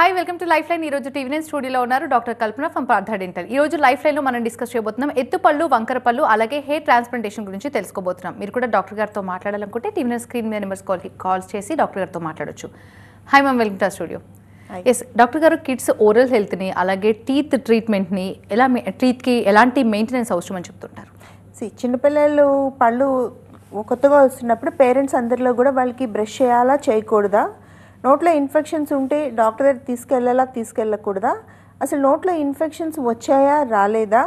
Hi welcome to life line. ఈ రోజు TV9 స్టూడియోలో ఉన్నారు doctor Kalpana from Partha dental. ఈ రోజు లైఫ్ లైన్ లో మనం డిస్కస్ చేయబోతున్నాం ఎత్తుపళ్ళు, వంకర పళ్ళు, అలాగే హెయిర్ ట్రాన్స్ప్లాంటేషన్ గురించి తెలుసుకోబోతున్నాం. మీరు కూడా డాక్టర్ గారితో మాట్లాడాలనుకుంటే టీవీ9 స్క్రీన్ మీద నెంబర్స్ కాల్స్ చేసి డాక్టర్ గారితో మాట్లాడొచ్చు. Hi ma'am, welcome to studio. Yes doctor గారు, కిడ్స్ ఓరల్ హెల్త్ని అలాగే టీత్ ట్రీట్మెంట్ని టీత్కి ఎలాంటి మెయింటెనెన్స్ అవసరం అని చెప్తుంటారు? చిన్నపిల్లలు పళ్ళు కొత్తగా వస్తున్నప్పుడు పేరెంట్స్ అందరిలో కూడా వాళ్ళకి బ్రష్ చేయాలా చేయకూడదా, నోట్లో ఇన్ఫెక్షన్స్ ఉంటే డాక్టర్ దగ్గర తీసుకెళ్ళకూడదా, అసలు నోట్లో ఇన్ఫెక్షన్స్ వచ్చాయా రాలేదా,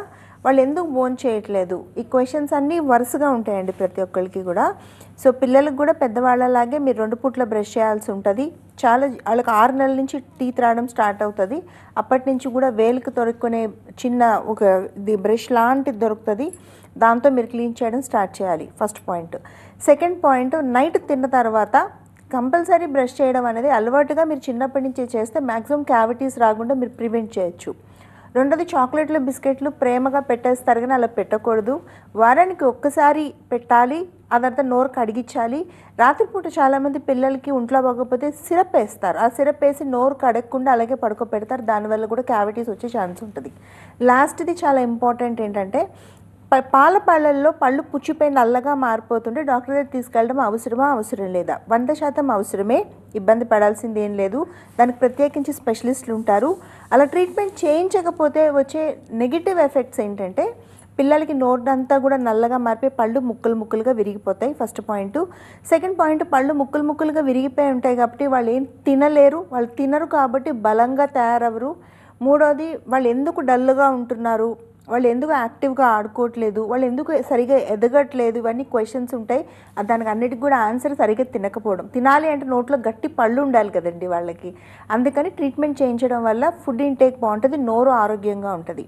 వాళ్ళు ఎందుకు బోన్ చేయట్లేదు, ఈ క్వశ్చన్స్ అన్నీ వరుసగా ఉంటాయండి ప్రతి ఒక్కరికి కూడా. సో పిల్లలకు కూడా పెద్దవాళ్ళలాగే మీరు 2 పూట్ల బ్రష్ చేయాల్సి ఉంటుంది. వాళ్ళకి 6 నెలల నుంచి టీత్ రావడం స్టార్ట్ అవుతుంది. అప్పటి నుంచి కూడా వేలుకు దొరుకునే చిన్న ఒక బ్రష్ లాంటిది దొరుకుతుంది, దాంతో మీరు క్లీన్ చేయడం స్టార్ట్ చేయాలి. First point. Second point, night తిన్న తర్వాత కంపల్సరీ బ్రష్ చేయడం అనేది అలవాటుగా మీరు చిన్నప్పటి నుంచి చేస్తే మ్యాక్సిమం క్యావిటీస్ రాకుండా మీరు ప్రివెంట్ చేయొచ్చు. రెండోది, చాక్లెట్లు బిస్కెట్లు ప్రేమగా పెట్టేస్తారు కానీ అలా పెట్టకూడదు. వారానికి ఒక్కసారి పెట్టాలి, ఆ తర్వాత నోరు కడిగించాలి. రాత్రిపూట చాలామంది పిల్లలకి ఒంట్లో బాగోకపోతే సిరప్ వేస్తారు, ఆ సిరప్ వేసి నోరు కడగకుండా అలాగే పడుకోబెడతారు, దానివల్ల కూడా క్యావిటీస్ వచ్చే ఛాన్స్ ఉంటుంది. లాస్ట్ది చాలా ఇంపార్టెంట్ ఏంటంటే, పాల పళ్ళల్లో పళ్ళు పుచ్చిపోయి నల్లగా మారిపోతుంటే డాక్టర్ దగ్గర తీసుకెళ్ళడం అవసరం లేదా? 100% అవసరమే, ఇబ్బంది పడాల్సింది ఏం లేదు. దానికి ప్రత్యేకించి స్పెషలిస్టులు ఉంటారు. అలా ట్రీట్మెంట్ చేయించకపోతే వచ్చే నెగిటివ్ ఎఫెక్ట్స్ ఏంటంటే, పిల్లలకి నోరంతా కూడా నల్లగా మారిపోయి పళ్ళు ముక్కలుగా విరిగిపోతాయి. First point. సెకండ్ పాయింట్, పళ్ళు ముక్కలుగా విరిగిపోయి ఉంటాయి కాబట్టి వాళ్ళు ఏం తినలేరు, వాళ్ళు తినరు కాబట్టి బలంగా తయారవరు. మూడోది, వాళ్ళు ఎందుకు డల్గా ఉంటున్నారు, వాళ్ళు ఎందుకు యాక్టివ్గా ఆడుకోవట్లేదు, వాళ్ళు ఎందుకు సరిగా ఎదగట్లేదు, ఇవన్నీ క్వశ్చన్స్ ఉంటాయి. దానికి అన్నిటికి కూడా ఆన్సర్ సరిగ్గా తినకపోవడం. తినాలి అంటే నోట్లో గట్టి పళ్ళు ఉండాలి కదండి వాళ్ళకి. అందుకని ట్రీట్మెంట్ చేయించడం వల్ల ఫుడ్ ఇంటేక్ బాగుంటుంది, నోరు ఆరోగ్యంగా ఉంటుంది.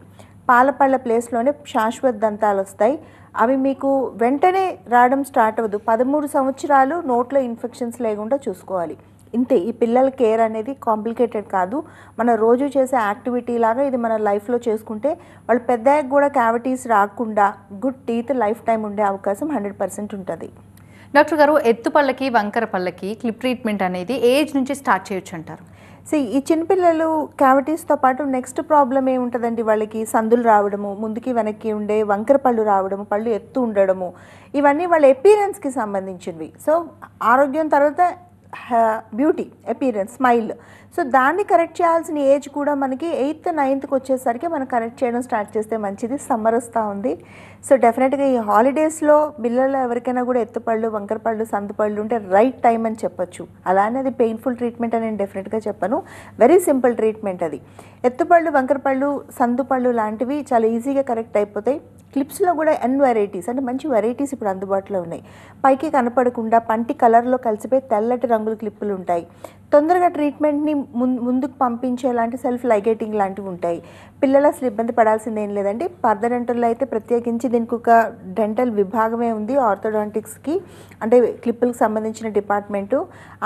పాల పళ్ళ ప్లేస్లోనే శాశ్వత దంతాలు వస్తాయి. అవి మీకు వెంటనే రావడం స్టార్ట్ అవ్వదు. 13 సంవత్సరాలు నోట్లో ఇన్ఫెక్షన్స్ లేకుండా చూసుకోవాలి. ఇంతే. ఈ పిల్లల కేర్ అనేది కాంప్లికేటెడ్ కాదు, మన రోజు చేసే యాక్టివిటీ లాగా ఇది మన లైఫ్లో చేసుకుంటే వాళ్ళు పెద్దయ్యాక కూడా క్యావిటీస్ రాకుండా గుడ్ టీత్ లైఫ్ టైం ఉండే అవకాశం 100% ఉంటుంది. డాక్టర్ గారు, ఎత్తుపళ్ళకి వంకర పళ్ళకి క్లిప్ ట్రీట్మెంట్ అనేది ఏజ్ నుంచి స్టార్ట్ చేయొచ్చు అంటారు? ఈ చిన్నపిల్లలు క్యావిటీస్తో పాటు నెక్స్ట్ ప్రాబ్లం ఏముంటుందండి, వాళ్ళకి సందులు రావడము, ముందుకి వెనక్కి ఉండే వంకర పళ్ళు రావడము, పళ్ళు ఎత్తు ఉండడము, ఇవన్నీ వాళ్ళ ఎపీరెన్స్కి సంబంధించినవి. సో ఆరోగ్యం తర్వాత బ్యూటీ, అపీరెన్స్, స్మైల్. సో దాన్ని కరెక్ట్ చేయాల్సిన ఏజ్ కూడా మనకి 8th 9th వచ్చేసరికి మనం కరెక్ట్ చేయడం స్టార్ట్ చేస్తే మంచిది. సమ్మర్ వస్తూ ఉంది, సో డెఫినెట్గా ఈ హాలిడేస్లో పిల్లలు ఎవరికైనా కూడా ఎత్తుపళ్ళు, వంకర పళ్ళు, సందుపళ్ళు ఉంటే రైట్ టైం అని చెప్పొచ్చు. అలానే అది పెయిన్ఫుల్ ట్రీట్మెంట్ అని నేను డెఫినెట్గా చెప్పను, వెరీ సింపుల్ ట్రీట్మెంట్ అది. ఎత్తుపళ్ళు, వంకర పళ్ళు, సందుపళ్ళు లాంటివి చాలా ఈజీగా కరెక్ట్ అయిపోతాయి. క్లిప్స్లో కూడా వెరైటీస్, అంటే మంచి వెరైటీస్ ఇప్పుడు అందుబాటులో ఉన్నాయి. పైకి కనపడకుండా పంటి కలర్లో కలిసిపోయి తెల్లటి రంగుల క్లిప్పులు ఉంటాయి. తొందరగా ట్రీట్మెంట్ని ముందుకు పంపించేలాంటి సెల్ఫ్ లైగేటింగ్ లాంటివి ఉంటాయి. పిల్లలు అసలు ఇబ్బంది పడాల్సింది ఏం లేదండి. పార్థ డెంటల్లో అయితే ప్రత్యేకించి దీనికి ఒక డెంటల్ విభాగమే ఉంది, ఆర్థోడాంటిక్స్కి, అంటే క్లిప్పులకు సంబంధించిన డిపార్ట్మెంటు.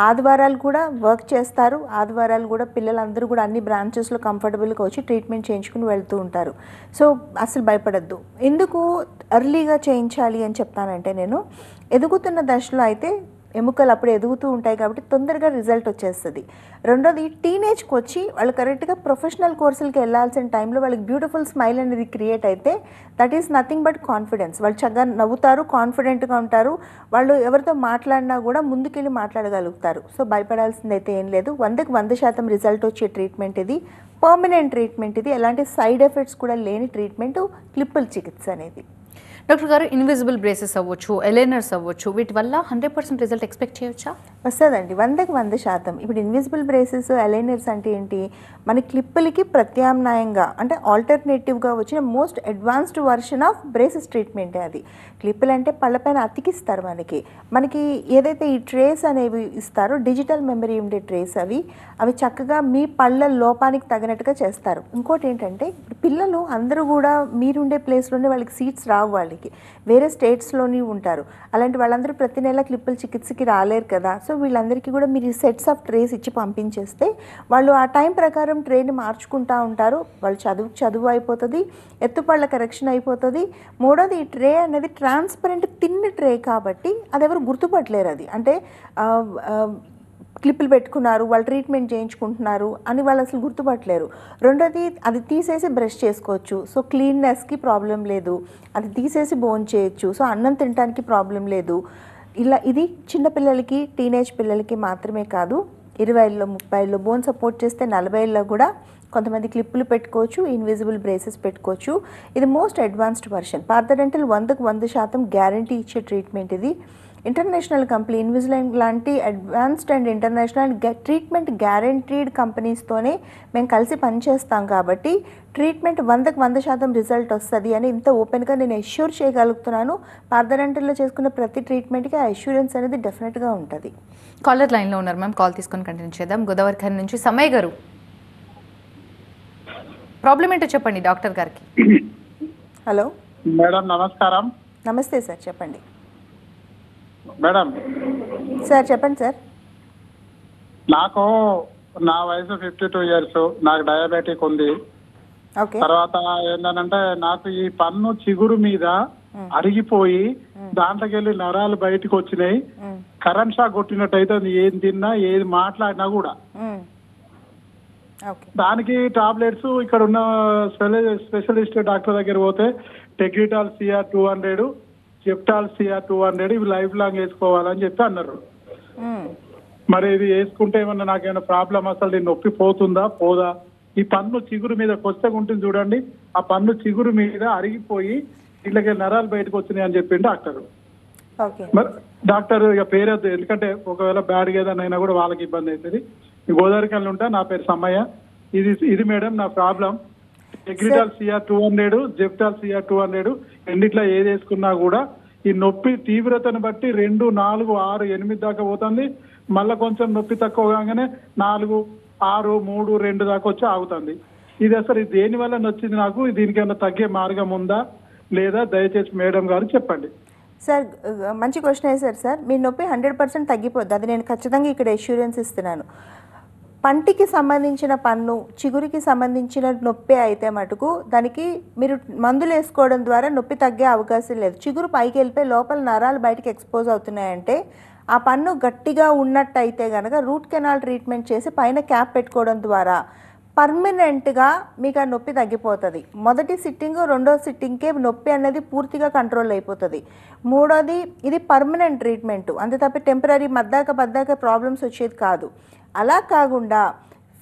ఆదివారాలు కూడా వర్క్ చేస్తారు, ఆదివారాలు కూడా పిల్లలందరూ కూడా అన్ని బ్రాంచెస్లో కంఫర్టబుల్గా వచ్చి ట్రీట్మెంట్ చేయించుకుని వెళ్తూ ఉంటారు. సో అసలు భయపడద్దు. ఎందుకు ఎర్లీగా చేయించాలి అని చెప్తానంటే, నేను ఎదుగుతున్న దశలో అయితే ఎముకలు అప్పుడు ఎదుగుతూ ఉంటాయి కాబట్టి తొందరగా రిజల్ట్ వచ్చేస్తుంది. రెండోది, టీనేజ్కి వచ్చి వాళ్ళు కరెక్ట్గా ప్రొఫెషనల్ కోర్సులకి వెళ్ళాల్సిన టైంలో వాళ్ళకి బ్యూటిఫుల్ స్మైల్ అనేది క్రియేట్ అయితే that is nothing but confidence. వాళ్ళు చక్కగా నవ్వుతారు, కాన్ఫిడెంట్గా ఉంటారు, వాళ్ళు ఎవరితో మాట్లాడినా కూడా ముందుకెళ్ళి మాట్లాడగలుగుతారు. సో భయపడాల్సింది అయితే ఏం లేదు. 100కి 100% రిజల్ట్ వచ్చే ట్రీట్మెంట్ ఇది, పర్మనెంట్ ట్రీట్మెంట్ ఇది, ఎలాంటి సైడ్ ఎఫెక్ట్స్ కూడా లేని ట్రీట్మెంట్ క్లిప్పుల చికిత్స అనేది. డాక్టర్ గారు, ఇన్విజిబుల్ బ్రేసెస్ అవ్వచ్చు, ఎలైనర్స్ అవ్వచ్చు, వీటి వల్ల 100% రిజల్ట్ ఎక్స్పెక్ట్ చేయొచ్చా? వస్తుందండి, 100కి 100%. ఇప్పుడు ఇన్విజిబుల్ బ్రేసెస్, ఎలైనర్స్ అంటే ఏంటి, మన క్లిప్పులకి ప్రత్యామ్నాయంగా అంటే ఆల్టర్నేటివ్గా వచ్చిన most advanced version of braces ట్రీట్మెంటే అది. క్లిప్పులు అంటే పళ్ళపైన అతికిస్తారు మనకి ఏదైతే ఈ ట్రేస్ అనేవి ఇస్తారో, డిజిటల్ మెమరీ ఉండే ట్రేస్ అవి చక్కగా మీ పళ్ళ లోపానికి తగినట్టుగా చేస్తారు. ఇంకోటి ఏంటంటే, పిల్లలు అందరూ కూడా మీరుండే ప్లేస్లోనే వాళ్ళకి సీట్స్ రావు, వాళ్ళకి వేరే స్టేట్స్లోని ఉంటారు. అలాంటి వాళ్ళందరూ ప్రతి నెల క్లిప్పుల చికిత్సకి రాలేరు కదా. సో వీళ్ళందరికీ కూడా మీరు సెట్స్ ఆఫ్ ట్రేస్ ఇచ్చి పంపించేస్తే వాళ్ళు ఆ టైం ప్రకారం ట్రేని మార్చుకుంటూ ఉంటారు. వాళ్ళు చదువు అయిపోతుంది, ఎత్తుపళ్ళ కరెక్షన్ అయిపోతుంది. మూడోది, ఈ ట్రే అనేది ట్రాన్స్పరెంట్ తిన్న ట్రే కాబట్టి అది ఎవరు గుర్తుపట్టలేరు. అది అంటే క్లిప్పులు పెట్టుకున్నారు, వాళ్ళు ట్రీట్మెంట్ చేయించుకుంటున్నారు అని వాళ్ళు అసలు గుర్తుపట్టలేరు. రెండోది, అది తీసేసి బ్రష్ చేసుకోవచ్చు. సో క్లీన్నెస్కి ప్రాబ్లం లేదు. అది తీసేసి బోన్ చేయొచ్చు. సో అన్నం తినడానికి ప్రాబ్లం లేదు. ఇది చిన్నపిల్లలకి, టీనేజ్ పిల్లలకి మాత్రమే కాదు, 20 ఏళ్ళలో 30 ఏళ్ళలో బోన్ సపోర్ట్ చేస్తే 40 ఏళ్ళలో కూడా కొంతమంది క్లిప్పులు పెట్టుకోవచ్చు, ఇన్విజిబుల్ బ్రేసెస్ పెట్టుకోవచ్చు. ఇది most advanced version. Partha dental 100% guarantee ఇచ్చే ట్రీట్మెంట్ ఇది. ఇంటర్నేషనల్ కంపెనీ ఇన్విజిలైన్ లాంటి advanced and international treatment guaranteed కంపెనీస్తోనే మేము కలిసి పనిచేస్తాం కాబట్టి ట్రీట్మెంట్ 100% రిజల్ట్ వస్తుంది అని ఇంత ఓపెన్గా నేను అష్యూర్ చేయగలుగుతున్నాను. పార్థ డెంటల్లో చేసుకున్న ప్రతి ట్రీట్మెంట్కి ఆ అష్యూరెన్స్ అనేది డెఫినెట్గా ఉంటుంది. కాలర్ లైన్లో ఉన్నారు మ్యామ్, కాల్ తీసుకొని కంటిన్యూ చేద్దాం. గోదావరి ఖని నుంచి సమయ్ గారు, ప్రాబ్లం ఏంటో చెప్పండి డాక్టర్ గారికి. హలో మేడం, నమస్కారం. నమస్తే సార్, చెప్పండి. మేడం సార్ చెప్పండి సార్. నాకు నా వయసు 52 ఇయర్స్, నాకు డయాబెటిక్ ఉంది. ఓకే. తర్వాత ఏంటంటే నాకు ఈ పన్ను చిగురు మీద అరిగిపోయి దాంట్లోకి వెళ్ళి నరాలు బయటకు వచ్చినాయి. కరెంట్ షాక్ కొట్టినట్టు అయితే ఏం తిన్నా ఏది మాట్లాడినా కూడా. దానికి టాబ్లెట్స్ ఇక్కడ ఉన్న స్పెషలిస్ట్ డాక్టర్ దగ్గర పోతే టెగ్రిటాల్ CR 200, జెప్టాల్ CR 200 ఇవి లైఫ్ లాంగ్ వేసుకోవాలని చెప్పి అన్నారు. మరి ఇది వేసుకుంటే ఏమన్నా నాకేమైనా ప్రాబ్లం, అసలు నేను నొప్పి పోతుందా పోదా? ఈ పన్ను చిగురు మీద కొత్తగా ఉంటుంది చూడండి, ఆ పన్ను చిగురు మీద అరిగిపోయి ఇళ్ళకి నరాలు బయటకు వచ్చినాయి అని చెప్పిండు డాక్టర్. మరి డాక్టర్ ఇక పేరొద్దు, ఎందుకంటే ఒకవేళ బ్యాడ్గా ఏదైనా అయినా కూడా వాళ్ళకి ఇబ్బంది అవుతుంది. గోదావరి కళ్ళు ఉంటా. నా పేరు సమ్మయ్య. ఇది మేడం నా ప్రాబ్లం. టెగ్రిటాల్ CR 200, జెప్టాల్ CR 200 రెండిట్లా ఏది వేసుకున్నా కూడా ఈ నొప్పి తీవ్రతను బట్టి 2, 4, 6, 8 దాకా పోతుంది. మళ్ళీ కొంచెం నొప్పి తక్కువ కాగానే 4, 6, 3, 2 దాకా వచ్చి ఆగుతుంది. ఇది అసలు దేని వల్ల వచ్చింది నాకు? దీనికి ఏమైనా తగ్గే మార్గం ఉందా లేదా? దయచేసి మేడం గారు చెప్పండి. సార్ మంచి క్వశ్చన్ వేశారు సార్. మీ నొప్పి 100% తగ్గిపోద్ది, అది నేను ఖచ్చితంగా ఇక్కడ అష్యూరెన్స్ ఇస్తున్నాను. పంటికి సంబంధించిన పన్ను, చిగురికి సంబంధించిన నొప్పి అయితే మటుకు దానికి మీరు మందులు వేసుకోవడం ద్వారా నొప్పి తగ్గే అవకాశం లేదు. చిగురు పైకి వెళ్ళిపోయి లోపల నరాలు బయటకు ఎక్స్పోజ్ అవుతున్నాయంటే ఆ పన్ను గట్టిగా ఉన్నట్టయితే కనుక రూట్ కెనాల్ ట్రీట్మెంట్ చేసి పైన క్యాప్ పెట్టుకోవడం ద్వారా పర్మనెంట్గా మీకు ఆ నొప్పి తగ్గిపోతుంది. మొదటి సిట్టింగ్, రెండో సిట్టింగ్కే నొప్పి అనేది పూర్తిగా కంట్రోల్ అయిపోతుంది. మూడోది, ఇది పర్మనెంట్ ట్రీట్మెంట్, అంతే తప్ప టెంపరీ మద్దాక ప్రాబ్లమ్స్ వచ్చేది కాదు. అలా కాకుండా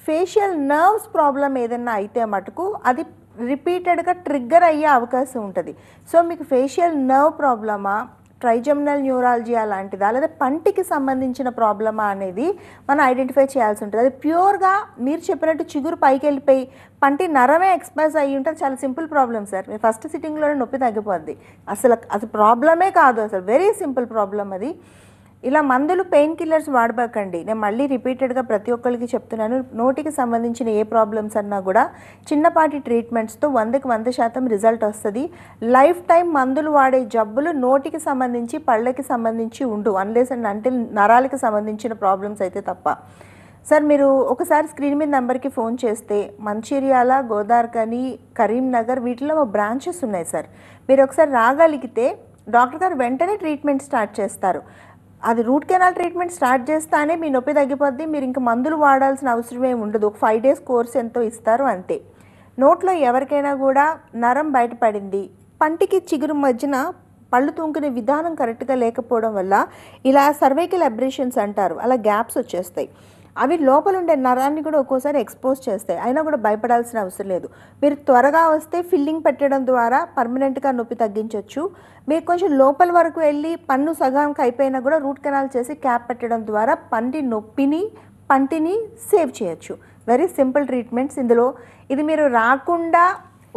ఫేషియల్ నర్వ్స్ ప్రాబ్లం ఏదైనా అయితే మటుకు అది రిపీటెడ్గా ట్రిగ్గర్ అయ్యే అవకాశం ఉంటుంది. సో మీకు ఫేషియల్ నర్వ్ ప్రాబ్లమా, ట్రైజెమినల్ న్యూరాలజియా లాంటిదా, లేదా పంటికి సంబంధించిన ప్రాబ్లమా అనేది మనం ఐడెంటిఫై చేయాల్సి ఉంటుంది. అది ప్యూర్గా మీరు చెప్పినట్టు చిగురు పైకి వెళ్ళిపోయి పంటి నరమే ఎక్స్ప్రెస్ అయ్యి ఉంటుంది. చాలా సింపుల్ ప్రాబ్లం సార్. మీరు ఫస్ట్ సిట్టింగ్లోనే నొప్పి తగ్గిపోద్ది. అసలు అది ప్రాబ్లమే కాదు, అసలు వెరీ సింపుల్ ప్రాబ్లం అది. ఇలా మందులు, పెయిన్ కిల్లర్స్ వాడబాకండి. నేను మళ్ళీ రిపీటెడ్గా ప్రతి ఒక్కరికి చెప్తున్నాను, నోటికి సంబంధించిన ఏ ప్రాబ్లమ్స్ అన్నా కూడా చిన్నపాటి ట్రీట్మెంట్స్తో 100% రిజల్ట్ వస్తుంది. లైఫ్ టైం మందులు వాడే జబ్బులు నోటికి సంబంధించి, పళ్ళకి సంబంధించి ఉండవు, అన్లెస్ అండ్ అంటిల్ నరాలకి సంబంధించిన ప్రాబ్లమ్స్ అయితే తప్ప. సార్ మీరు ఒకసారి స్క్రీన్ మీద నెంబర్కి ఫోన్ చేస్తే మంచిర్యాల, గోదావరి, కరీంనగర్ వీటిలో బ్రాంచెస్ ఉన్నాయి సార్. మీరు ఒకసారి రాగలిగితే డాక్టర్ గారు వెంటనే ట్రీట్మెంట్ స్టార్ట్ చేస్తారు. అది రూట్ కెనాల్ ట్రీట్మెంట్ స్టార్ట్ చేస్తానే మీ నొప్పి తగ్గిపోద్ది. మీరు ఇంకా మందులు వాడాల్సిన అవసరమే ఉండదు. ఒక 5 days కోర్స్ ఎంతో ఇస్తారు అంతే. నోట్లో ఎవరికైనా కూడా నరం బయటపడింది, పంటికి చిగురు మధ్యన పళ్ళు తూంకునే విధానం కరెక్ట్గా లేకపోవడం వల్ల ఇలా సర్వైకల్ అబ్రేషన్స్ అంటారు, అలా గ్యాప్స్ వచ్చేస్తాయి. అవి లోపల ఉండే నరాన్ని కూడా ఒక్కోసారి ఎక్స్పోజ్ చేస్తాయి. అయినా కూడా భయపడాల్సిన అవసరం లేదు. మీరు త్వరగా వస్తే ఫిల్లింగ్ పెట్టడం ద్వారా పర్మనెంట్గా నొప్పి తగ్గించవచ్చు. మీరు కొంచెం లోపల వరకు వెళ్ళి పన్ను సగానికి అయిపోయినా కూడా రూట్ కెనాల్ చేసి క్యాప్ పెట్టడం ద్వారా పంటిని సేవ్ చేయొచ్చు. వెరీ సింపుల్ ట్రీట్మెంట్స్ ఇందులో. ఇది మీరు రాకుండా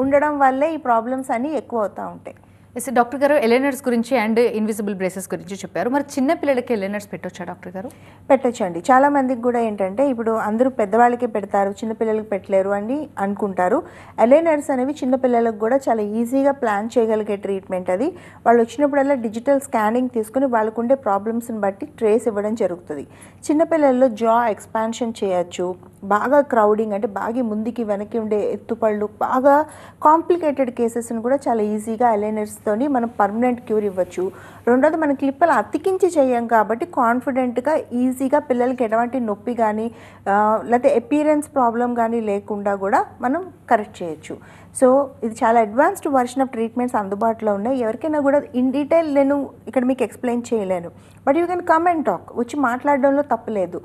ఉండడం వల్లే ఈ ప్రాబ్లమ్స్ అన్నీ ఎక్కువ అవుతూ ఉంటాయి. ఎస్ డాక్టర్ గారు, ఎలైనర్స్ గురించి అండ్ ఇన్విజిబుల్ బ్రేసెస్ గురించి చెప్పారు. మరి చిన్న పిల్లలకి ఎలైనర్స్ పెట్టొచ్చా డాక్టర్ గారు? పెట్టొచ్చండి. చాలా మందికి కూడా ఏంటంటే ఇప్పుడు అందరూ పెద్దవాళ్ళకి పెడతారు, చిన్నపిల్లలకి పెట్టలేరు అని అనుకుంటారు. ఎలైనర్స్ అనేవి చిన్నపిల్లలకు కూడా చాలా ఈజీగా ప్లాన్ చేయగలిగే ట్రీట్మెంట్. అది వాళ్ళు వచ్చినప్పుడల్లా డిజిటల్ స్కానింగ్ తీసుకుని వాళ్ళకు ఉండే ప్రాబ్లమ్స్ని బట్టి ట్రేస్ ఇవ్వడం జరుగుతుంది. చిన్నపిల్లల్లో జా ఎక్స్పాన్షన్ చేయొచ్చు. బాగా క్రౌడింగ్ అంటే బాగా ముందుకి వెనక్కి ఉండే ఎత్తుపళ్ళు, బాగా కాంప్లికేటెడ్ కేసెస్ని కూడా చాలా ఈజీగా ఎలైనర్స్ ట్రీట్మెంట్స్తోని మనం పర్మనెంట్ క్యూర్ ఇవ్వచ్చు. రెండోది మనం క్లిప్పులు అతికించి చేయం కాబట్టి కాన్ఫిడెంట్గా ఈజీగా పిల్లలకి ఎటువంటి నొప్పి కానీ లేకపోతే అపియరెన్స్ ప్రాబ్లం కానీ లేకుండా కూడా మనం కరెక్ట్ చేయొచ్చు. సో ఇది చాలా అడ్వాన్స్డ్ వర్షన్ ఆఫ్ ట్రీట్మెంట్స్ అందుబాటులో ఉన్నాయి. ఎవరికైనా కూడా ఇన్ డీటెయిల్ నేను ఇక్కడ మీకు ఎక్స్ప్లెయిన్ చేయలేను, but you can come and talk, వచ్చి మాట్లాడడంలో తప్పులేదు.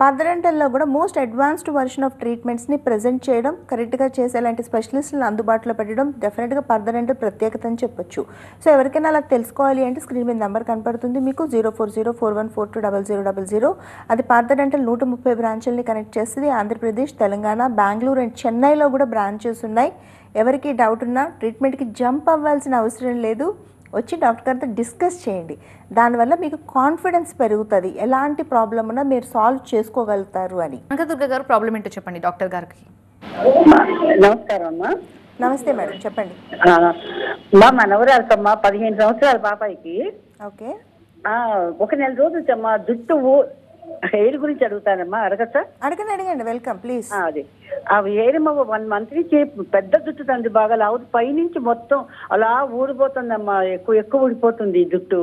పార్థడెంటల్లో కూడా మోస్ట్ అడ్వాన్స్డ్ వర్షన్ ఆఫ్ ట్రీట్మెంట్స్ని ప్రజెంట్ చేయడం, కరెక్ట్గా చేసేలాంటి స్పెషలిస్టులను అందుబాటులో పెట్టడం డెఫినెట్గా పార్థడెంటల్ ప్రత్యేకత అని చెప్పొచ్చు. సో ఎవరికైనా అలా తెలుసుకోవాలి అంటే స్క్రీన్ మీద నెంబర్ కనపడుతుంది మీకు 040414200000. అది పార్థడెంటల్ 130 బ్రాంచుల్ని కనెక్ట్ చేస్తుంది. ఆంధ్రప్రదేశ్, తెలంగాణ, బెంగళూరు అండ్ చెన్నైలో కూడా బ్రాంచెస్ ఉన్నాయి. ఎవరికి డౌట్ ఉన్నా ట్రీట్మెంట్కి జంప్ అవ్వాల్సిన అవసరం లేదు, వచ్చి డాక్టర్ గారితో డిస్కస్ చేయండి. దానివల్ల మీకు కాన్ఫిడెన్స్ పెరుగుతుంది, ఎలాంటి ప్రాబ్లం ఉన్నా మీరు సాల్వ్ చేసుకోగలుగుతారు అని. కనకదుర్గ గారు ప్రాబ్లం ఏంటో చెప్పండి డాక్టర్ గారికి. నమస్కారం అమ్మా. నమస్తే మేడం, చెప్పండి. మా మనవరాలకమ్మా 15 సంవత్సరాల పాపాయికి ఓకే, ఒక నెల రోజులు అమ్మా జుట్టు హెయిర్ గురించి అడుగుతానమ్మా, అడగచ్చా? అడగండి, వెల్కమ్ ప్లీజ్. అది అవి హెయిర్ 1 మంత్ నుంచి పెద్ద జుట్టు తండ్రి బాగా లావు, పైనుంచి మొత్తం అలా ఊడిపోతుందమ్మా, ఎక్కువ ఊడిపోతుంది జుట్టు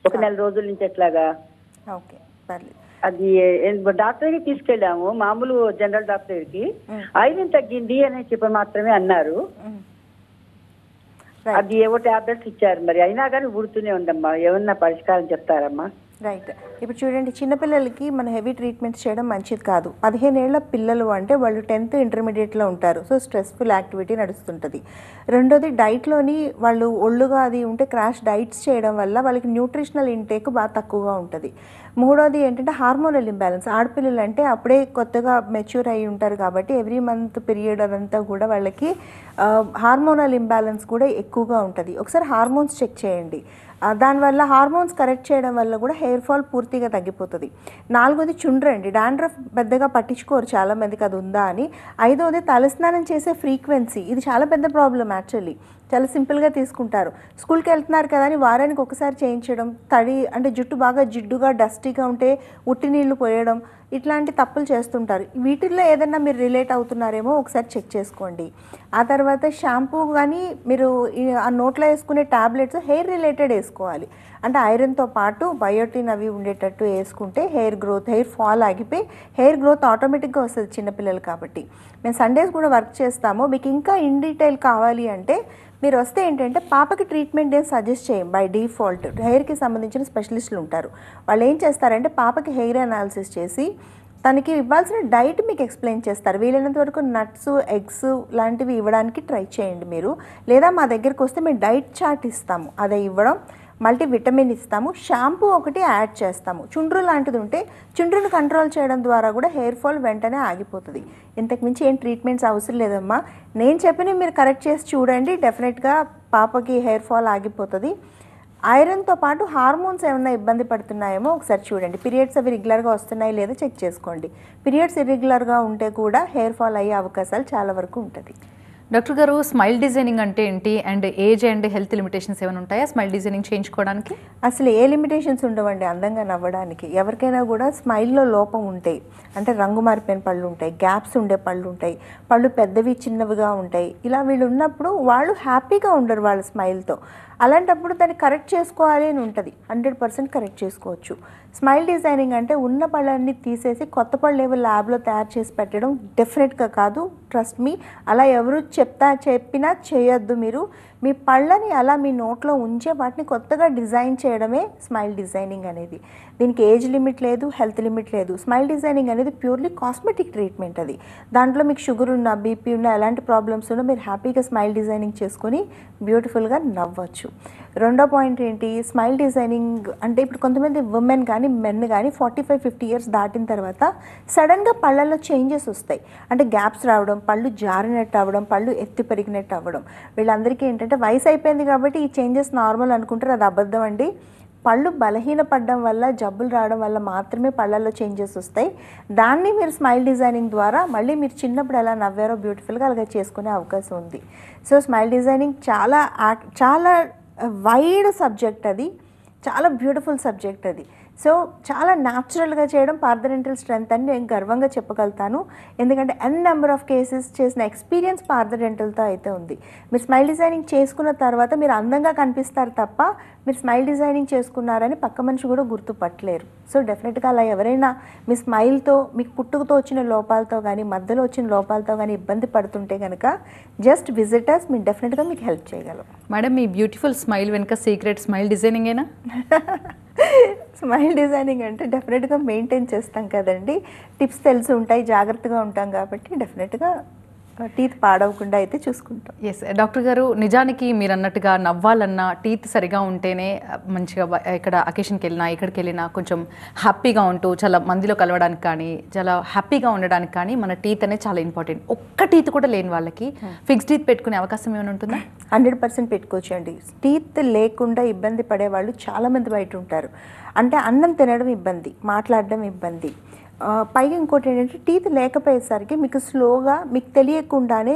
ఒక నెల రోజుల నుంచి ఎట్లాగా. ఓకే, పర్లేదు. అది డాక్టర్ దగ్గరికి తీసుకెళ్ళాము, మామూలు జనరల్ డాక్టర్ దగ్గరికి. ఐరన్ తగ్గింది అని చెప్పి మాత్రమే అన్నారు. అది ఏవో టాబ్లెట్స్ ఇచ్చారు, మరి అయినా కానీ ఊడుతూనే ఉందమ్మా. ఏమన్నా పరిష్కారం చెప్తారమ్మా? రైట్. ఇప్పుడు చూడండి, చిన్నపిల్లలకి మనం హెవీ ట్రీట్మెంట్స్ చేయడం మంచిది కాదు. 15 ఏళ్ల పిల్లలు అంటే వాళ్ళు 10th ఇంటర్మీడియట్లో ఉంటారు. సో స్ట్రెస్ఫుల్ యాక్టివిటీ నడుస్తుంటుంది. రెండోది డైట్లోని వాళ్ళు ఒళ్ళుగా అది ఉంటే క్రాష్ డైట్స్ చేయడం వల్ల వాళ్ళకి న్యూట్రిషనల్ ఇంటేక్ బాగా తక్కువగా ఉంటుంది. మూడోది ఏంటంటే హార్మోనల్ ఇంబ్యాలెన్స్. ఆడపిల్లలు అంటే అప్పుడే కొత్తగా మెచ్యూర్ అయ్యి ఉంటారు కాబట్టి ఎవ్రీ మంత్ పీరియడ్ అదంతా కూడా వాళ్ళకి హార్మోనల్ ఇంబ్యాలెన్స్ కూడా ఎక్కువగా ఉంటుంది. ఒకసారి హార్మోన్స్ చెక్ చేయండి. దానివల్ల హార్మోన్స్ కరెక్ట్ చేయడం వల్ల కూడా హెయిర్ ఫాల్ పూర్తిగా తగ్గిపోతుంది. నాలుగోది చుండ్రండి, డాండ్రఫ్ పెద్దగా పట్టించుకోరు చాలామందికి అది ఉందా అని. ఐదోది తలస్నానం చేసే ఫ్రీక్వెన్సీ, ఇది చాలా పెద్ద ప్రాబ్లం యాక్చువల్లీ. చాలా సింపుల్గా తీసుకుంటారు, స్కూల్కి వెళ్తున్నారు కదా అని వారానికి ఒకసారి చేయించడం, తడి అంటే జుట్టు బాగా జిడ్డుగా డస్టీగా ఉంటే ఉట్టి నీళ్లు పోయడం, ఇట్లాంటి తప్పులు చేస్తుంటారు. వీటిల్లో ఏదన్నా మీరు రిలేట్ అవుతున్నారేమో ఒకసారి చెక్ చేసుకోండి. ఆ తర్వాత షాంపూ కానీ మీరు ఆ నోట్లో వేసుకునే ట్యాబ్లెట్స్ హెయిర్ రిలేటెడ్ వేసుకోవాలి. అంటే ఐరన్తో పాటు బయోటిన్ అవి ఉండేటట్టు వేసుకుంటే హెయిర్ గ్రోత్, హెయిర్ ఫాల్ ఆగిపోయి హెయిర్ గ్రోత్ ఆటోమేటిక్గా వస్తుంది చిన్నపిల్లలు కాబట్టి. మేము సండేస్ కూడా వర్క్ చేస్తాము. మీకు ఇంకా ఇన్ డీటెయిల్ కావాలి అంటే మీరు వస్తే ఏంటంటే పాపకి ట్రీట్మెంట్ ఏం సజెస్ట్ చేయం. బై డిఫాల్ట్ హెయిర్కి సంబంధించిన స్పెషలిస్టులు ఉంటారు. వాళ్ళు ఏం చేస్తారంటే పాపకి హెయిర్ అనాలిసిస్ చేసి తనకి ఇవ్వాల్సిన డైట్ మీకు ఎక్స్ప్లెయిన్ చేస్తారు. వీలైనంత వరకు నట్స్, ఎగ్స్ లాంటివి ఇవ్వడానికి ట్రై చేయండి మీరు. లేదా మా దగ్గరికి వస్తే మేము డైట్ చార్ట్ ఇస్తాము, అదే ఇవ్వడం, మల్టీ విటమిన్ ఇస్తాము, షాంపూ ఒకటి యాడ్ చేస్తాము. చుండ్రు లాంటిది ఉంటే చుండ్రుని కంట్రోల్ చేయడం ద్వారా కూడా హెయిర్ ఫాల్ వెంటనే ఆగిపోతుంది. ఇంతకుమించి ఏం ట్రీట్మెంట్స్ అవసరం లేదమ్మా. నేను చెప్పినవి మీరు కరెక్ట్ చేసి చూడండి, డెఫినెట్గా పాపకి హెయిర్ ఫాల్ ఆగిపోతుంది. ఐరన్తో పాటు హార్మోన్స్ ఏమైనా ఇబ్బంది పడుతున్నాయేమో ఒకసారి చూడండి. పీరియడ్స్ అవి రెగ్యులర్గా వస్తున్నాయి లేదా చెక్ చేసుకోండి. పీరియడ్స్ ఇర్రెగ్యులర్గా ఉంటే కూడా హెయిర్ ఫాల్ అయ్యే అవకాశాలు చాలా వరకు ఉంటుంది. డాక్టర్ గారు, స్మైల్ డిజైనింగ్ అంటే ఏంటి, and age and health limitations ఏమైనా ఉంటాయా స్మైల్ డిజైనింగ్ చేయించుకోవడానికి? అసలు ఏ లిమిటేషన్స్ ఉండవండి అందంగా నవ్వడానికి. ఎవరికైనా కూడా స్మైల్లో లోపం ఉంటాయి, అంటే రంగు మారిపోయిన పళ్ళు ఉంటాయి, గ్యాప్స్ ఉండే పళ్ళు ఉంటాయి, పళ్ళు పెద్దవి చిన్నవిగా ఉంటాయి. ఇలా వీళ్ళు ఉన్నప్పుడు వాళ్ళు హ్యాపీగా ఉండరు వాళ్ళ స్మైల్తో. అలాంటప్పుడు దాన్ని కరెక్ట్ చేసుకోవాలి అని ఉంటుంది. 100% కరెక్ట్ చేసుకోవచ్చు. స్మైల్ డిజైనింగ్ అంటే ఉన్న పళ్ళన్నీ తీసేసి కొత్త పళ్ళు ఏవో ల్యాబ్లో తయారు చేసి పెట్టడం డెఫినెట్గా కాదు. ట్రస్ట్ మీ, అలా ఎవరు చెప్పినా చేయొద్దు. మీరు మీ పళ్ళని అలా మీ నోట్లో ఉంచే వాటిని కొత్తగా డిజైన్ చేయడమే స్మైల్ డిజైనింగ్ అనేది. దీనికి ఏజ్ లిమిట్ లేదు, హెల్త్ లిమిట్ లేదు. స్మైల్ డిజైనింగ్ అనేది ప్యూర్లీ కాస్మెటిక్ ట్రీట్మెంట్. అది దాంట్లో మీకు షుగర్ ఉన్నా, బీపీ ఉన్నా, ఎలాంటి ప్రాబ్లమ్స్ ఉన్నా మీరు హ్యాపీగా స్మైల్ డిజైనింగ్ చేసుకొని బ్యూటిఫుల్గా నవ్వచ్చు. రెండో పాయింట్ ఏంటి, స్మైల్ డిజైనింగ్ అంటే ఇప్పుడు కొంతమంది ఉమెన్ కానీ మెన్ కానీ 45-50 ఇయర్స్ దాటిన తర్వాత సడన్గా పళ్ళల్లో చేంజెస్ వస్తాయి. అంటే గ్యాప్స్ రావడం, పళ్ళు జారినట్టు అవ్వడం, పళ్ళు ఎత్తి పెరిగినట్టు అవ్వడం. వీళ్ళందరికీ ఏంటంటే వయసు అయిపోయింది కాబట్టి ఈ చేంజెస్ నార్మల్ అనుకుంటారు, అది అబద్ధం అండి. పళ్ళు బలహీనపడడం వల్ల, జబ్బులు రావడం వల్ల మాత్రమే పళ్ళల్లో చేంజెస్ వస్తాయి. దాన్ని మీరు స్మైల్ డిజైనింగ్ ద్వారా మళ్ళీ మీరు చిన్నప్పుడు ఎలా నవ్వారో బ్యూటిఫుల్గా అలాగే చేసుకునే అవకాశం ఉంది. సో స్మైల్ డిజైనింగ్ చాలా వైడ్ సబ్జెక్ట్, అది చాలా బ్యూటిఫుల్ సబ్జెక్ట్ అది. సో చాలా న్యాచురల్గా చేయడం పార్థడెంటల్ స్ట్రెంత్ అని నేను గర్వంగా చెప్పగలుగుతాను. ఎందుకంటే నెంబర్ ఆఫ్ కేసెస్ చేసిన ఎక్స్పీరియన్స్ పార్థడెంటల్తో అయితే ఉంది. మీరు స్మైల్ డిజైనింగ్ చేసుకున్న తర్వాత మీరు అందంగా కనిపిస్తారు తప్ప మీరు స్మైల్ డిజైనింగ్ చేసుకున్నారని పక్క మనిషి కూడా గుర్తుపట్టలేరు. సో డెఫినెట్గా అలా ఎవరైనా మీ స్మైల్తో మీకు పుట్టుకతో వచ్చిన లోపాలతో కానీ మధ్యలో వచ్చిన లోపాలతో కానీ ఇబ్బంది పడుతుంటే కనుక జస్ట్ విజిటర్స్ మీరు డెఫినెట్గా మీకు హెల్ప్ చేయగలం. మేడం, మీ బ్యూటిఫుల్ స్మైల్ వెనుక సీక్రెట్ స్మైల్ డిజైనింగేనా? స్మైల్ డిజైనింగ్ అంటే డెఫినెట్గా మెయింటైన్ చేస్తాం కదండి, టిప్స్ తెలిసి ఉంటాయి, జాగ్రత్తగా ఉంటాం కాబట్టి డెఫినెట్గా టీత్ పాడవకుండా అయితే చూసుకుంటాం. ఎస్ డాక్టర్ గారు, నిజానికి మీరు అన్నట్టుగా నవ్వాలన్నా టీత్ సరిగా ఉంటేనే మంచిగా ఇక్కడ అకేషన్కి వెళ్ళినా ఎక్కడికి వెళ్ళినా కొంచెం హ్యాపీగా ఉంటూ చాలా మందిలో కలవడానికి కానీ చాలా హ్యాపీగా ఉండడానికి కానీ మన టీత్ అనేది చాలా ఇంపార్టెంట్. ఒక్క టీత్ కూడా లేని వాళ్ళకి ఫిక్స్డ్ టీత్ పెట్టుకునే అవకాశం ఏమైనా ఉంటుందా? 100% పెట్టుకోవచ్చు అండి. టీత్ లేకుండా ఇబ్బంది పడేవాళ్ళు చాలామంది బయట ఉంటారు. అంటే అన్నం తినడం ఇబ్బంది, మాట్లాడడం ఇబ్బంది, పైగా ఇంకోటి ఏంటంటే టీత్ లేకపోయేసరికి మీకు స్లోగా మీకు తెలియకుండానే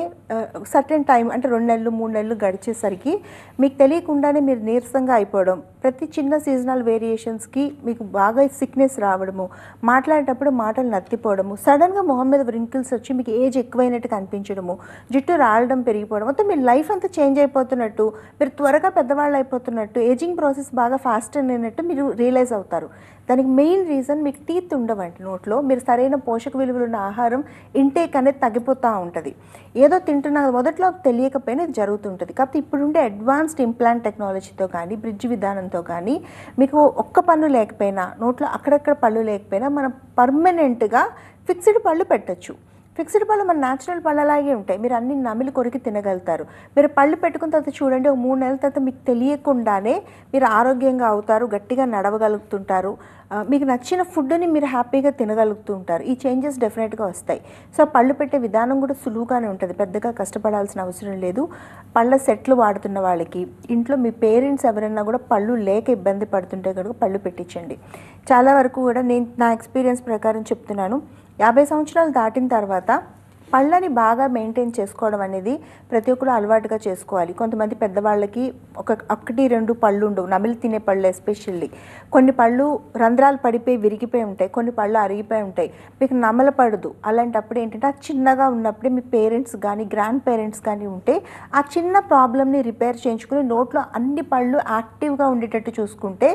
సర్టెన్ టైం అంటే 2 నెలలు 3 నెలలు గడిచేసరికి మీకు తెలియకుండానే మీరు నీరసంగా అయిపోవడం, ప్రతి చిన్న సీజనల్ వేరియేషన్స్కి మీకు బాగా సిక్నెస్ రావడము, మాట్లాడేటప్పుడు మాటలు నత్తిపోవడము, సడన్గా మొహం మీద వ్రింకిల్స్ వచ్చి మీకు ఏజ్ ఎక్కువైనట్టు కనిపించడము, జుట్టు రాలడం పెరిగిపోవడం, మొత్తం మీ లైఫ్ అంతా చేంజ్ అయిపోతున్నట్టు, మీరు త్వరగా పెద్దవాళ్ళు అయిపోతున్నట్టు, ఏజింగ్ ప్రాసెస్ బాగా ఫాస్ట్ అయినట్టు మీరు రియలైజ్ అవుతారు. దానికి మెయిన్ రీజన్ మీకు టీత్ ఉండవండి నోట్లో, మీరు సరైన పోషక విలువలు ఉన్న ఆహారం ఇంటేక్ అనేది తగ్గిపోతూ ఉంటుంది. ఏదో తింటున్నా మొదట్లో తెలియకపోయినా ఇది జరుగుతుంటుంది. కాకపోతే ఇప్పుడుండే అడ్వాన్స్డ్ ఇంప్లాంట్ టెక్నాలజీతో కానీ బ్రిడ్జ్ విధానంతో కానీ మీకు ఒక్క పన్ను లేకపోయినా నోట్లో అక్కడక్కడ పళ్ళు లేకపోయినా మనం పర్మనెంట్గా ఫిక్స్డ్ పళ్ళు పెట్టచ్చు. ఫిక్స్డ్ పళ్ళు మన న్యాచురల్ పళ్ళలాగే ఉంటాయి, మీరు అన్ని నమిలి కొరికి తినగలుగుతారు. మీరు పళ్ళు పెట్టుకున్న తర్వాత చూడండి, ఒక 3 నెలల తర్వాత మీకు తెలియకుండానే మీరు ఆరోగ్యంగా అవుతారు, గట్టిగా నడవగలుగుతుంటారు, మీకు నచ్చిన ఫుడ్ని మీరు హ్యాపీగా తినగలుగుతూ ఉంటారు. ఈ చేంజెస్ డెఫినెట్గా వస్తాయి. సో పళ్ళు పెట్టే విధానం కూడా సులువుగానే ఉంటుంది, పెద్దగా కష్టపడాల్సిన అవసరం లేదు. పళ్ళ సెట్లు వాడుతున్న వాళ్ళకి, ఇంట్లో మీ పేరెంట్స్ ఎవరైనా కూడా పళ్ళు లేక ఇబ్బంది పడుతుంటే కనుక పళ్ళు పెట్టించండి. చాలా వరకు కూడా నేను నా ఎక్స్పీరియన్స్ ప్రకారం చెప్తున్నాను, 50 సంవత్సరాలు దాటిన తర్వాత పళ్ళని బాగా మెయింటైన్ చేసుకోవడం అనేది ప్రతి ఒక్కరు అలవాటుగా చేసుకోవాలి. కొంతమంది పెద్దవాళ్ళకి 1-2 పళ్ళు ఉండవు, నమిలి తినే పళ్ళు ఎస్పెషల్లీ. కొన్ని పళ్ళు రంధ్రాలు పడిపోయి విరిగిపోయి ఉంటాయి, కొన్ని పళ్ళు అరిగిపోయి ఉంటాయి, మీకు నమల పడదు. అలాంటప్పుడు ఏంటంటే ఆ చిన్నగా ఉన్నప్పుడే మీ పేరెంట్స్ కానీ గ్రాండ్ పేరెంట్స్ కానీ ఉంటే ఆ చిన్న ప్రాబ్లమ్ని రిపేర్ చేయించుకుని నోట్లో అన్ని పళ్ళు యాక్టివ్గా ఉండేటట్టు చూసుకుంటే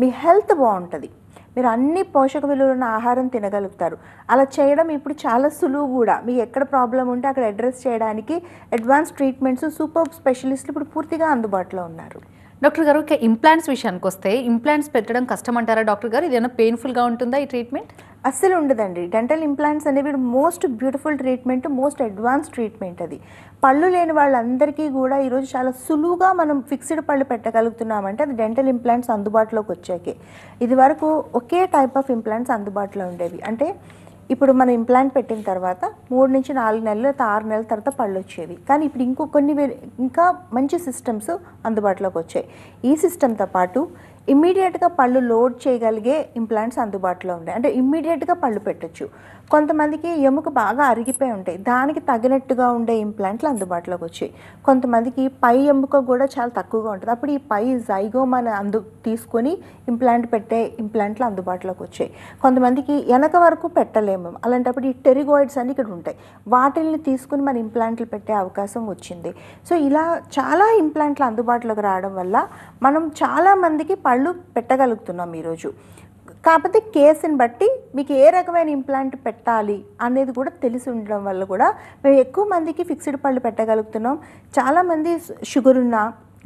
మీ హెల్త్ బాగుంటుంది, మీరు అన్ని పోషక విలువలు ఉన్న ఆహారం తినగలుగుతారు. అలా చేయడం ఇప్పుడు చాలా సులువు కూడా. మీకు ఎక్కడ ప్రాబ్లం ఉంటే అక్కడ అడ్రస్ చేయడానికి అడ్వాన్స్ ట్రీట్మెంట్స్ సూపర్ స్పెషలిస్టులు ఇప్పుడు పూర్తిగా అందుబాటులో ఉన్నారు. డాక్టర్ గారు, ఇంప్లాంట్స్ విషయానికి వస్తే ఇంప్లాంట్స్ పెట్టడం కష్టం అంటారా డాక్టర్ గారు? ఇదేమైనా పెయిన్ఫుల్గా ఉంటుందా ఈ ట్రీట్మెంట్? అస్సలు ఉండదండి. డెంటల్ ఇంప్లాంట్స్ అనేవి most beautiful treatment, most advance treatment. అది పళ్ళు లేని వాళ్ళందరికీ కూడా ఈరోజు చాలా సులువుగా మనం ఫిక్స్డ్ పళ్ళు పెట్టగలుగుతున్నామంటే అది డెంటల్ ఇంప్లాంట్స్ అందుబాటులోకి వచ్చాకే. ఇది వరకు ఒకే టైప్ ఆఫ్ ఇంప్లాంట్స్ అందుబాటులో ఉండేవి. అంటే ఇప్పుడు మనం ఇంప్లాంట్ పెట్టిన తర్వాత 3 నుంచి 4 నెలలు 6 నెలల తర్వాత పళ్ళు వచ్చేవి. కానీ ఇప్పుడు ఇంకా మంచి సిస్టమ్స్ అందుబాటులోకి వచ్చాయి. ఈ సిస్టమ్తో పాటు ఇమ్మీడియట్గా పళ్ళు లోడ్ చేయగలిగే ఇంప్లాంట్స్ అందుబాటులో ఉన్నాయి. అంటే ఇమ్మీడియట్గా పళ్ళు పెట్టచ్చు. కొంతమందికి ఎముక బాగా అరిగిపోయి ఉంటాయి, దానికి తగినట్టుగా ఉండే ఇంప్లాంట్లు అందుబాటులోకి వచ్చాయి. కొంతమందికి పై ఎముక కూడా చాలా తక్కువగా ఉంటుంది, అప్పుడు ఈ పై జైగోమాని తీసుకొని ఇంప్లాంట్ పెట్టే ఇంప్లాంట్లు అందుబాటులోకి వచ్చాయి. కొంతమందికి వెనక వరకు పెట్టలేము, అలాంటప్పుడు ఈ టెరిగాయిడ్స్ అని ఇక్కడ ఉంటాయి, వాటిల్ని తీసుకుని మన ఇంప్లాంట్లు పెట్టే అవకాశం వచ్చింది. సో ఇలా చాలా ఇంప్లాంట్లు అందుబాటులోకి రావడం వల్ల మనం చాలామందికి పళ్ళు పెట్టగలుగుతున్నాం ఈరోజు. కాకపోతే కేసుని బట్టి మీకు ఏ రకమైన ఇంప్లాంట్ పెట్టాలి అనేది కూడా తెలిసి ఉండడం వల్ల కూడా మేము ఎక్కువ మందికి ఫిక్స్డ్ పళ్ళు పెట్టగలుగుతున్నాం. చాలామంది షుగర్ ఉన్న,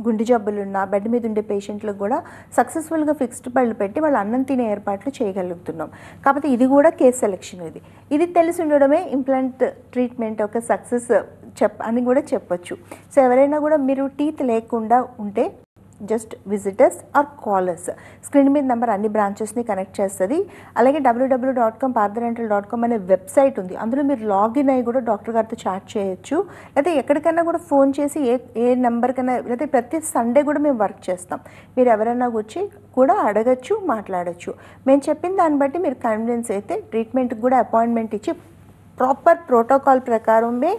గుండె జబ్బులున్న, బెడ్ మీద ఉండే పేషెంట్లకు కూడా సక్సెస్ఫుల్గా ఫిక్స్డ్ పళ్ళు పెట్టి వాళ్ళు అన్నం తినే ఏర్పాట్లు చేయగలుగుతున్నాం. కాకపోతే ఇది కూడా కేస్ సెలెక్షన్. ఇది తెలిసి ఉండడమే ఇంప్లాంట్ ట్రీట్మెంట్ ఒక సక్సెస్ అని కూడా చెప్పొచ్చు. సో ఎవరైనా కూడా మీరు టీత్ లేకుండా ఉంటే just visitors or callers, screen మీద నెంబర్ అన్ని బ్రాంచెస్ని కనెక్ట్ చేస్తుంది. అలాగే www.parthdental.com అనే వెబ్సైట్ ఉంది, అందులో మీరు లాగిన్ అయ్యి కూడా డాక్టర్ గారితో చాట్ చేయొచ్చు. లేకపోతే ఎక్కడికైనా కూడా ఫోన్ చేసి ఏ నెంబర్కైనా, లేకపోతే ప్రతి సండే కూడా మేము వర్క్ చేస్తాం, మీరు ఎవరైనా వచ్చి కూడా అడగచ్చు, మాట్లాడచ్చు. మేము చెప్పిన దాన్ని బట్టి మీరు కన్విన్స్ అయితే ట్రీట్మెంట్కి కూడా అపాయింట్మెంట్ ఇచ్చి ప్రాపర్ ప్రోటోకాల్ ప్రకారమే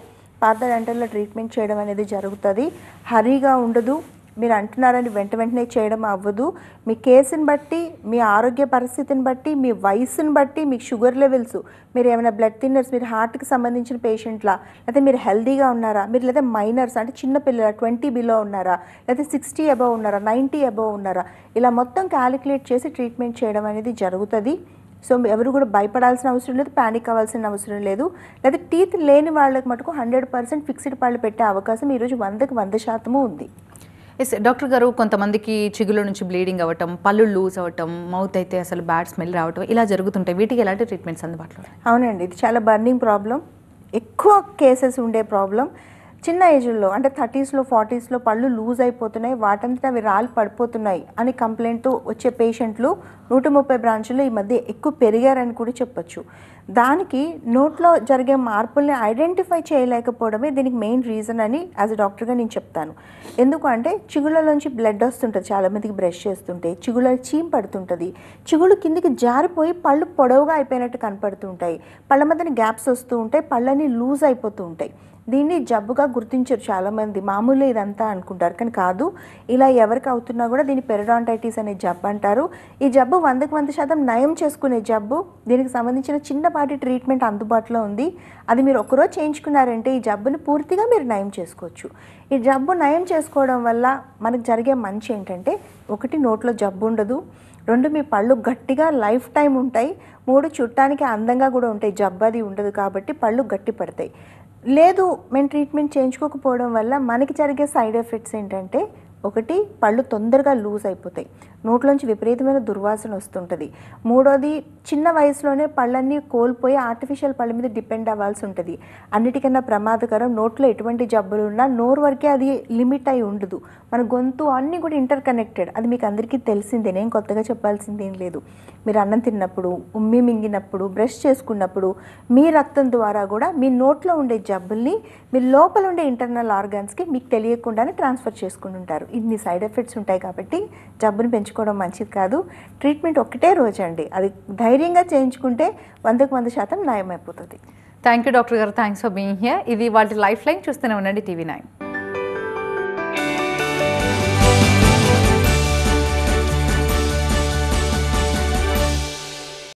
పార్థ డెంటల్లో ట్రీట్మెంట్ చేయడం అనేది జరుగుతుంది. హరీగా ఉండదు, మీరు అంటున్నారని వెంటనే చేయడం అవ్వదు. మీ కేసుని బట్టి, మీ ఆరోగ్య పరిస్థితిని బట్టి, మీ వయసుని బట్టి, మీ షుగర్ లెవెల్స్, మీరు ఏమైనా బ్లడ్ థిన్నర్స్, మీరు హార్ట్కి సంబంధించిన పేషెంట్లా, లేకపోతే మీరు హెల్దీగా ఉన్నారా, మీరు లేదా మైనర్స్ అంటే చిన్న పిల్లల 20 బిలో ఉన్నారా, లేకపోతే 60 అబవ్ ఉన్నారా, 90 అబవ్ ఉన్నారా, ఇలా మొత్తం క్యాలిక్యులేట్ చేసి ట్రీట్మెంట్ చేయడం అనేది జరుగుతుంది. సో ఎవరు కూడా భయపడాల్సిన అవసరం లేదు, ప్యానిక్ అవ్వాల్సిన అవసరం లేదు. లేదా టీత్ లేని వాళ్ళకి మటుకు 100% ఫిక్స్డ్ పళ్ళు పెట్టే అవకాశం ఈరోజు 100కి 100% ఉంది. ఎస్ డాక్టర్ గారు, కొంతమందికి చిగుల నుంచి బ్లీడింగ్ అవ్వటం, పళ్ళు లూజ్ అవ్వటం, మౌత్ అయితే అసలు బ్యాడ్ స్మెల్ రావటం ఇలా జరుగుతుంటాయి. వీటికి ఎలాంటి ట్రీట్మెంట్స్ అందుబాటులో? అవునండి, ఇది చాలా బర్నింగ్ ప్రాబ్లం, ఎక్కువ కేసెస్ ఉండే ప్రాబ్లం. చిన్న ఏజ్లో అంటే 30sలో 40sలో పళ్ళు లూజ్ అయిపోతున్నాయి, వాటంతా అవి రాళ్ళు పడిపోతున్నాయి అని కంప్లైంట్ వచ్చే పేషెంట్లు 130 బ్రాంచులు ఈ మధ్య ఎక్కువ పెరిగారని కూడా చెప్పొచ్చు. దానికి నోట్లో జరిగే మార్పుల్ని ఐడెంటిఫై చేయలేకపోవడమే దీనికి మెయిన్ రీజన్ అని యాజ్ అ డాక్టర్గా నేను చెప్తాను. ఎందుకంటే చిగుళ్ళలోంచి బ్లడ్ వస్తుంటుంది, చాలామందికి బ్రష్ చేస్తుంటే చిగుళ్ళ చీమ్ పడుతుంటుంది, చిగుళ్ళు కిందికి జారిపోయి పళ్ళు పొడవుగా అయిపోయినట్టు కనపడుతుంటాయి, పళ్ళ మధ్యన గ్యాప్స్ వస్తూ ఉంటాయి, పళ్ళని లూజ్ అయిపోతూ ఉంటాయి. దీన్ని జబ్బుగా గుర్తించరు చాలామంది, మామూలు ఇదంతా అనుకుంటారు, కానీ కాదు. ఇలా ఎవరికి అవుతున్నా కూడా దీన్ని పెరిడాంటైటిస్ అనే జబ్బు అంటారు. ఈ జబ్బు 100కి 100% నయం చేసుకునే జబ్బు. దీనికి సంబంధించిన చిన్నపాటి ట్రీట్మెంట్ అందుబాటులో ఉంది. అది మీరు ఒకరోజు చేయించుకున్నారంటే ఈ జబ్బుని పూర్తిగా మీరు నయం చేసుకోవచ్చు. ఈ జబ్బు నయం చేసుకోవడం వల్ల మనకు జరిగే మంచి ఏంటంటే, 1 నోట్లో జబ్బు ఉండదు, 2 మీ పళ్ళు గట్టిగా లైఫ్ టైం ఉంటాయి, 3 చుట్టానికి అందంగా కూడా ఉంటాయి, జబ్బు అది ఉండదు కాబట్టి పళ్ళు గట్టి పడతాయి. లేదు మేము ట్రీట్మెంట్ చేయించుకోకపోవడం వల్ల మనకి జరిగే సైడ్ ఎఫెక్ట్స్ ఏంటంటే, 1 పళ్ళు తొందరగా లూజ్ అయిపోతాయి, నోట్లోంచి విపరీతమైన దుర్వాసన వస్తుంటుంది, 3వది చిన్న వయసులోనే పళ్ళన్నీ కోల్పోయి ఆర్టిఫిషియల్ పళ్ళ మీద డిపెండ్ అవ్వాల్సి ఉంటుంది. అన్నిటికన్నా ప్రమాదకరం, నోట్లో ఎటువంటి జబ్బులు ఉన్నా నోరు వరకే అది లిమిట్ అయి ఉండదు, మన గొంతు అన్నీ కూడా ఇంటర్ కనెక్టెడ్. అది మీకు అందరికీ తెలిసిందే, నేను కొత్తగా చెప్పాల్సింది ఏం లేదు. మీరు అన్నం తిన్నప్పుడు, ఉమ్మి మింగినప్పుడు, బ్రష్ చేసుకున్నప్పుడు మీ రక్తం ద్వారా కూడా మీ నోట్లో ఉండే జబ్బుల్ని మీ లోపల ఉండే ఇంటర్నల్ ఆర్గాన్స్కి మీకు తెలియకుండానే ట్రాన్స్ఫర్ చేసుకుని ఉంటారు. ఇన్ని సైడ్ ఎఫెక్ట్స్ ఉంటాయి కాబట్టి జబ్బుని పెంచుకోవడం మంచిది కాదు. ట్రీట్మెంట్ ఒకటే రోజు అండి, అది ధైర్యంగా చేయించుకుంటే 100కి 100% నయం అయిపోతుంది. థ్యాంక్ యూ డాక్టర్ గారు, థ్యాంక్స్ ఫర్ బీయింగ్ హియర్. ఇది వాళ్ళ లైఫ్ లైన్, చూస్తూనే ఉండండి TV9.